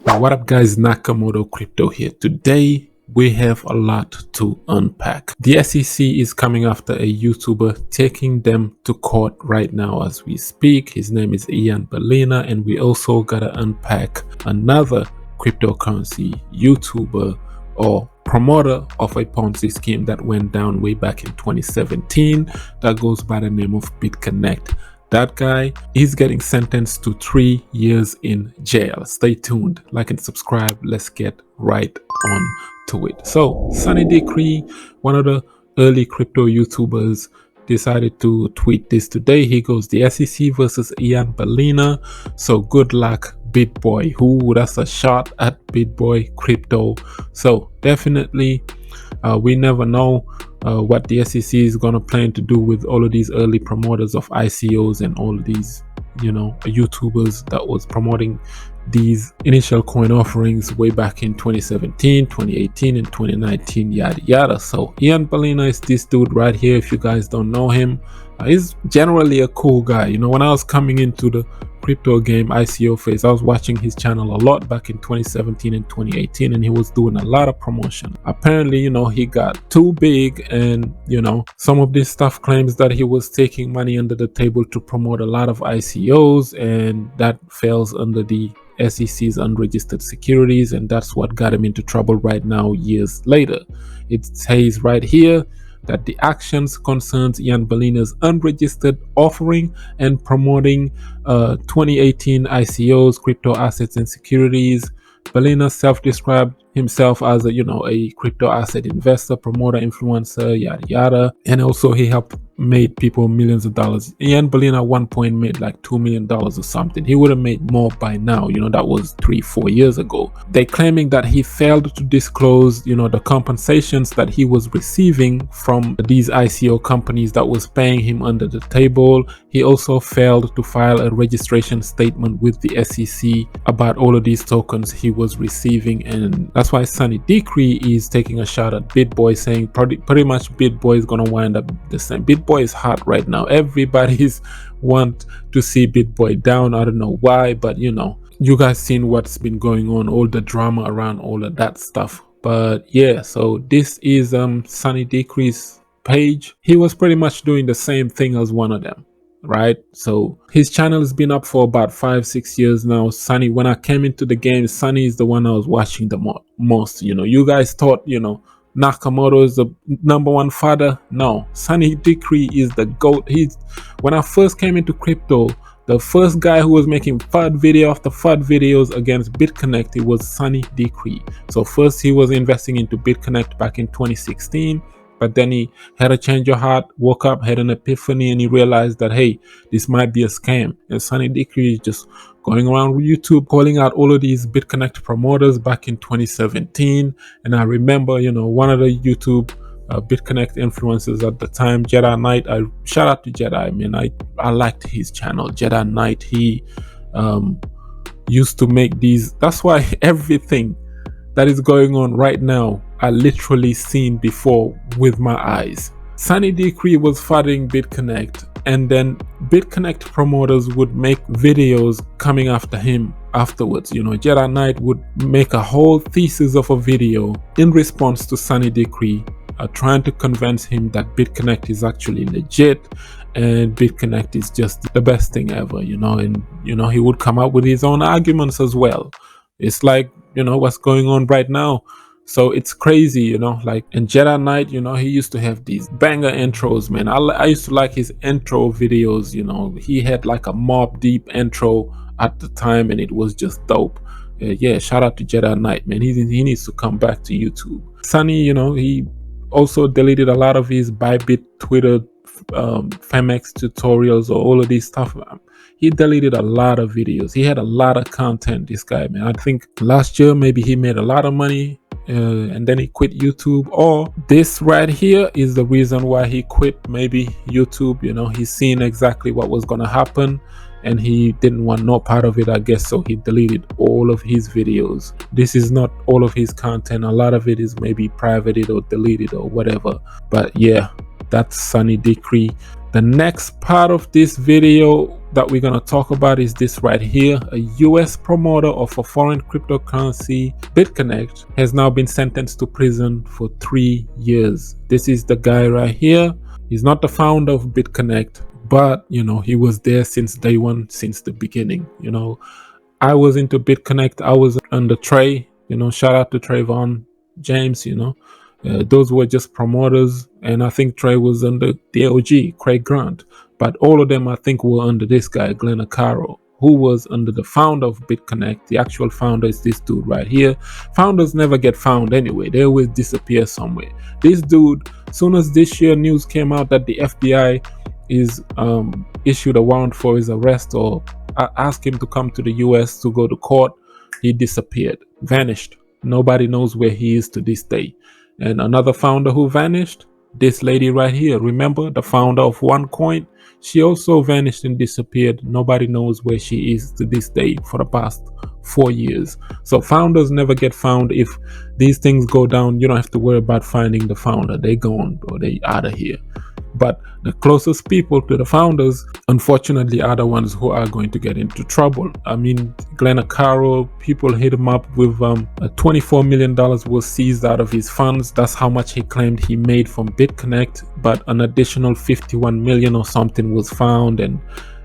What up guys, Nakamoto Crypto here. Today we have a lot to unpack. The SEC is coming after a YouTuber, taking them to court right now as we speak. His name is Balina, and we also gotta unpack another cryptocurrency YouTuber or promoter of a Ponzi scheme that went down way back in 2017 that goes by the name of Bitconnect. That guy is getting sentenced to 3 years in jail. Stay tuned, like and subscribe. Let's get right on to it. So Sunny Decree, one of the early crypto YouTubers, decided to tweet this today. He goes, the SEC versus Balina. So good luck, BitBoy. That's a shot at BitBoy crypto. So definitely we never know what the SEC is going to plan to do with all of these early promoters of ICOs and all of these, YouTubers that was promoting these initial coin offerings way back in 2017, 2018, and 2019, yada yada. So Balina is this dude right here. If you guys don't know him, he's generally a cool guy. When I was coming into the crypto game ICO phase, I was watching his channel a lot back in 2017 and 2018, and he was doing a lot of promotion. Apparently, he got too big, and some of this stuff claims that he was taking money under the table to promote a lot of ICOs, and that falls under the SEC's unregistered securities, and that's what got him into trouble right now years later. It says right here that the actions concerns Balina's unregistered offering and promoting 2018 ICOs, crypto assets and securities. Balina self-described himself as a crypto asset investor, promoter, influencer, yada yada, and also he helped made people millions of dollars. Balina at one point made like $2 million or something. He would have made more by now. That was 3-4 years ago. They claiming that he failed to disclose the compensations that he was receiving from these ICO companies that was paying him under the table. He also failed to file a registration statement with the SEC about all of these tokens he was receiving, and that's why Sunny Decree is taking a shot at BitBoy, saying pretty much BitBoy is gonna wind up the same. BitBoy is hot right now. Everybody's want to see BitBoy down. I don't know why, but you guys seen what's been going on, all the drama around all of that stuff. But yeah, so this is Sunny Decree's page. He was pretty much doing the same thing as one of them, right? So his channel has been up for about 5-6 years now. Sunny, when I came into the game, Sunny is the one I was watching the most. You guys thought Nakamoto is the #1 father. No, Sunny Decree is the GOAT. When I first came into crypto, the first guy who was making FUD video after FUD videos against Bitconnect, it was Sunny Decree. So first he was investing into Bitconnect back in 2016, but then he had a change of heart, woke up, had an epiphany, and he realized that, hey, this might be a scam. And Sunny Decree is just going around YouTube calling out all of these Bitconnect promoters back in 2017. And I remember, one of the YouTube Bitconnect influencers at the time, Jedi Knight. I shout out to Jedi, man. I liked his channel, Jedi Knight. He used to make these. That's why everything that is going on right now, I literally seen before with my eyes. Sunny Decree was fighting Bitconnect, and then Bitconnect promoters would make videos coming after him afterwards. Jedi Knight would make a whole thesis of a video in response to Sunny Decree, trying to convince him that Bitconnect is actually legit and Bitconnect is just the best thing ever, and he would come up with his own arguments as well. It's like, what's going on right now. So it's crazy, and Jedi Knight, he used to have these banger intros, man. I used to like his intro videos. He had like a Mob Deep intro at the time, and it was just dope. Yeah, shout out to Jedi Knight, man. He needs to come back to YouTube. Sunny, he also deleted a lot of his Bybit Twitter Femex tutorials or all of these stuff. He deleted a lot of videos. He had a lot of content, this guy, man. I think last year maybe he made a lot of money and then he quit YouTube, or this right here is the reason why he quit maybe YouTube. He's seen exactly what was going to happen and he didn't want no part of it, I guess, so he deleted all of his videos. This is not all of his content. A lot of it is maybe privated or deleted or whatever. But yeah, that's Sunny Decree. The next part of this video that we're going to talk about is this right here. A US promoter of a foreign cryptocurrency, Bitconnect, has now been sentenced to prison for 3 years. This is the guy right here. He's not the founder of Bitconnect, but he was there since day one, since the beginning. I was into Bitconnect. I was under Trey. Shout out to Trayvon James. Those were just promoters, and I think Trey was under the OG, Craig Grant. But all of them, I think, were under this guy, Glen, who was under the founder of Bitconnect. The actual founder is this dude right here. Founders never get found anyway. They always disappear somewhere. This dude, soon as this year news came out that the FBI is issued a warrant for his arrest or asked him to come to the US to go to court, he disappeared, vanished. Nobody knows where he is to this day. And another founder who vanished, this lady right here. Remember, the founder of OneCoin? She also vanished and disappeared. Nobody knows where she is to this day for the past 4 years. So founders never get found. If these things go down, you don't have to worry about finding the founder. They gone or they out of here. But the closest people to the founders, unfortunately, are the ones who are going to get into trouble. I mean, Glen, people hit him up with $24 million was seized out of his funds. That's how much he claimed he made from Bitconnect. But an additional 51 million or something was found, and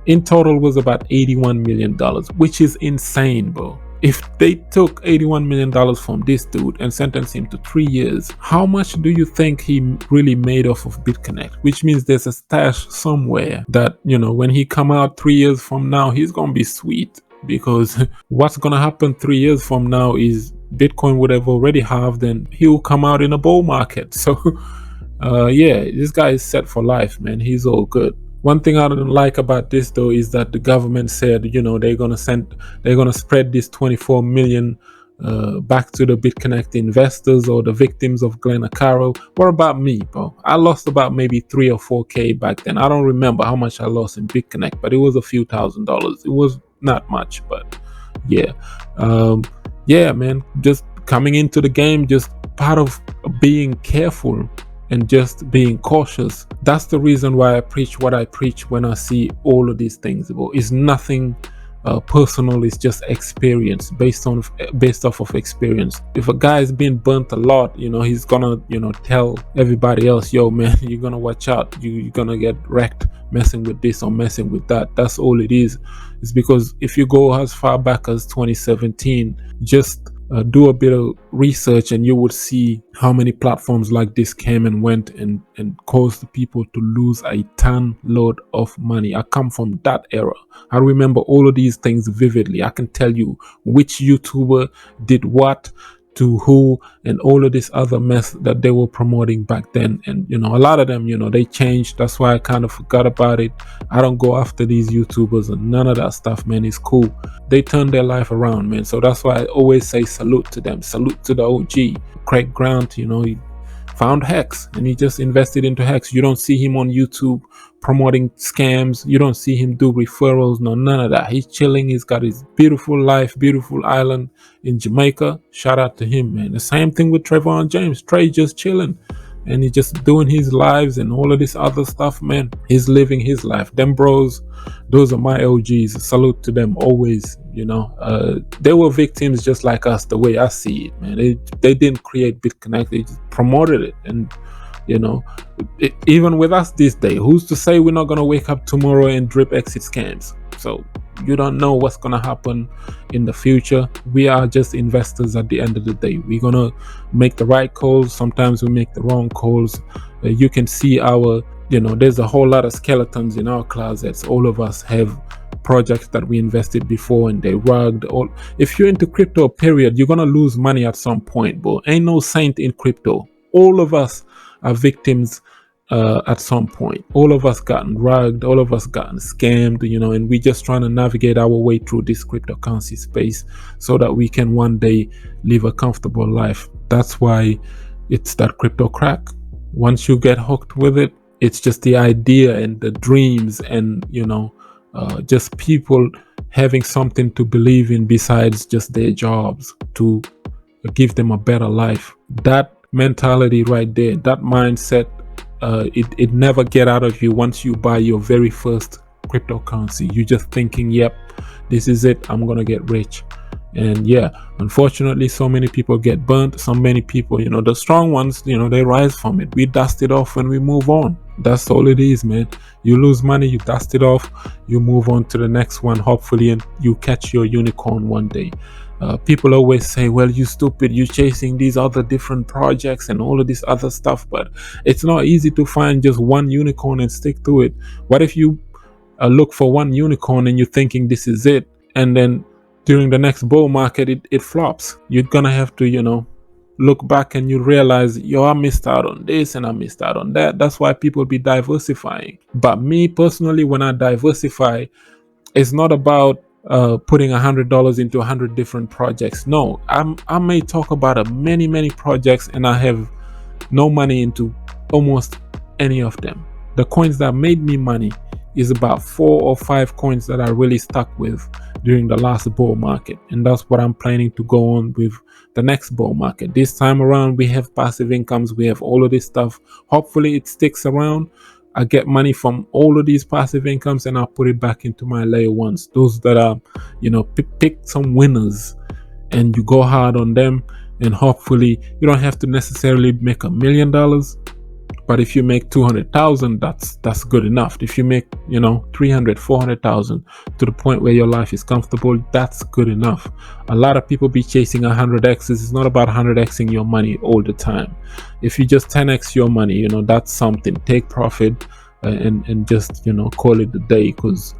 in total was about $81 million, which is insane, bro. If they took $81 million from this dude and sentenced him to 3 years, how much do you think he really made off of Bitconnect? Which means there's a stash somewhere that, when he come out 3 years from now, he's going to be sweet. Because what's going to happen 3 years from now is Bitcoin would have already halved and he will come out in a bull market. So, yeah, this guy is set for life, man. He's all good. One thing I don't like about this though is that the government said, they're gonna spread this 24 million back to the Bitconnect investors or the victims of Glen. What about me, bro? I lost about maybe 3 or 4K back then. I don't remember how much I lost in Bitconnect, but it was a few $1,000s. It was not much, but yeah. Yeah, man, just coming into the game, just part of being careful and just being cautious. That's the reason why I preach what I preach when I see all of these things. It's nothing personal. It's just experience, based off of experience. If a guy's been burnt a lot, he's gonna tell everybody else, yo man, you're gonna watch out, you're gonna get wrecked messing with this or messing with that. That's all it is. It's because if you go as far back as 2017, just do a bit of research and you would see how many platforms like this came and went and caused people to lose a ton load of money. I come from that era. I remember all of these things vividly. I can tell you which YouTuber did what to who and all of this other mess that they were promoting back then. And a lot of them, they changed. That's why I kind of forgot about it. I don't go after these YouTubers and none of that stuff, man. It's cool. They turned their life around, man. So that's why I always say salute to them. Salute to the OG. Craig Grant, he found Hex and he just invested into Hex. You don't see him on YouTube promoting scams. You don't see him do referrals. No, none of that. He's chilling. He's got his beautiful life, beautiful island in Jamaica. Shout out to him, man. The same thing with Trayvon James. Trey just chilling and he's just doing his lives and all of this other stuff, man. He's living his life. Them bros, those are my OGs. Salute to them always. They were victims just like us, the way I see it, man. They didn't create Bitconnect, they just promoted it. And even with us this day, who's to say we're not going to wake up tomorrow and drip exit scams? So you don't know what's going to happen in the future. We are just investors at the end of the day. We're going to make the right calls. Sometimes we make the wrong calls. You can see there's a whole lot of skeletons in our closets. All of us have projects that we invested before and they rugged. If you're into crypto, period, you're going to lose money at some point, but ain't no saint in crypto. All of us are victims at some point. All of us gotten rugged, all of us gotten scammed, and we just trying to navigate our way through this cryptocurrency space so that we can one day live a comfortable life. That's why it's that crypto crack. Once you get hooked with it, it's just the idea and the dreams and just people having something to believe in besides just their jobs to give them a better life. That mentality right there, that mindset, it never get out of you once you buy your very first cryptocurrency. You're just thinking, yep, this is it, I'm gonna get rich. And yeah, unfortunately, so many people get burnt. So many people, you know, the strong ones, you know, they rise from it. We dust it off when we move on. That's all it is, man. You lose money, you dust it off, you move on to the next one, hopefully, and you catch your unicorn one day. People always say, well, you stupid, you're chasing these other different projects and all of this other stuff, but it's not easy to find just one unicorn and stick to it. What if you look for one unicorn and you're thinking this is it, and then during the next bull market it flops? You're gonna have to, you know, look back and you realize, yo, I missed out on this and I missed out on that. That's why people be diversifying. But me personally, when I diversify, it's not about putting $100 into 100 different projects. No, I may talk about many projects and I have no money into almost any of them. The coins that made me money is about 4 or 5 coins that I really stuck with during the last bull market, and that's what I'm planning to go on with the next bull market. This time around, we have passive incomes, we have all of this stuff. Hopefully it sticks around. I get money from all of these passive incomes and I'll put it back into my layer ones, those that are, you know, pick some winners and you go hard on them, and hopefully you don't have to necessarily make $1 million, but if you make 200,000, that's good enough. If you make, you know, 300, 400,000 to the point where your life is comfortable, that's good enough. A lot of people be chasing 100x's. It's not about 100xing your money all the time. If you just 10x your money, you know, that's something. Take profit and just, you know, call it a day, because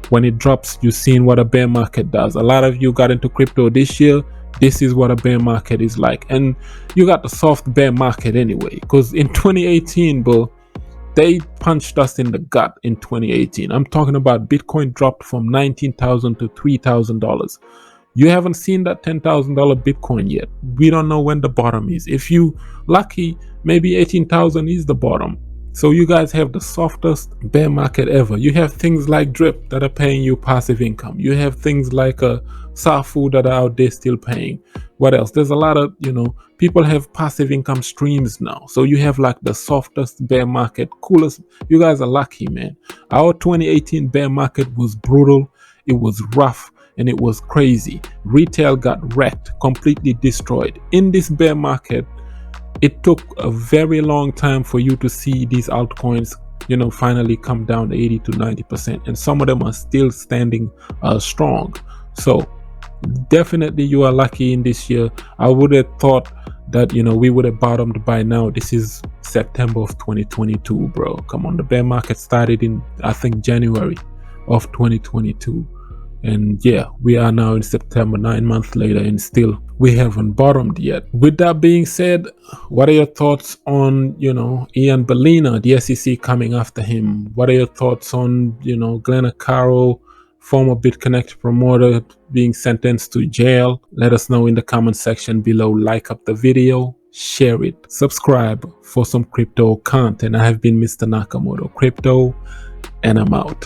when it drops, you've seen what a bear market does. A lot of you got into crypto this year. This is what a bear market is like. And you got the soft bear market anyway, because in 2018, bro, they punched us in the gut in 2018. I'm talking about Bitcoin dropped from $19,000 to $3,000. You haven't seen that $10,000 Bitcoin yet. We don't know when the bottom is. If you lucky, maybe 18,000 is the bottom. So you guys have the softest bear market ever. You have things like Drip that are paying you passive income. You have things like a safuu that are out there still paying. What else? There's a lot of, you know, people have passive income streams now. So you have like the softest bear market, coolest. You guys are lucky, man. Our 2018 bear market was brutal. It was rough and it was crazy. Retail got wrecked, completely destroyed. In this bear market, it took a very long time for you to see these altcoins, you know, finally come down 80 to 90%, and some of them are still standing strong. So definitely you are lucky in this year. I would have thought that, you know, we would have bottomed by now. This is September of 2022, bro. Come on, the bear market started in, I think, January of 2022. And yeah, we are now in September, 9 months later, and still we haven't bottomed yet. With that being said, what are your thoughts on, you know, Ian Balina, the SEC coming after him? What are your thoughts on, you know, Glen, accaro, former Bitconnect promoter, being sentenced to jail? Let us know in the comment section below. Like up the video, share it, subscribe for some crypto content. I have been Mr. Nakamoto Crypto, and I'm out.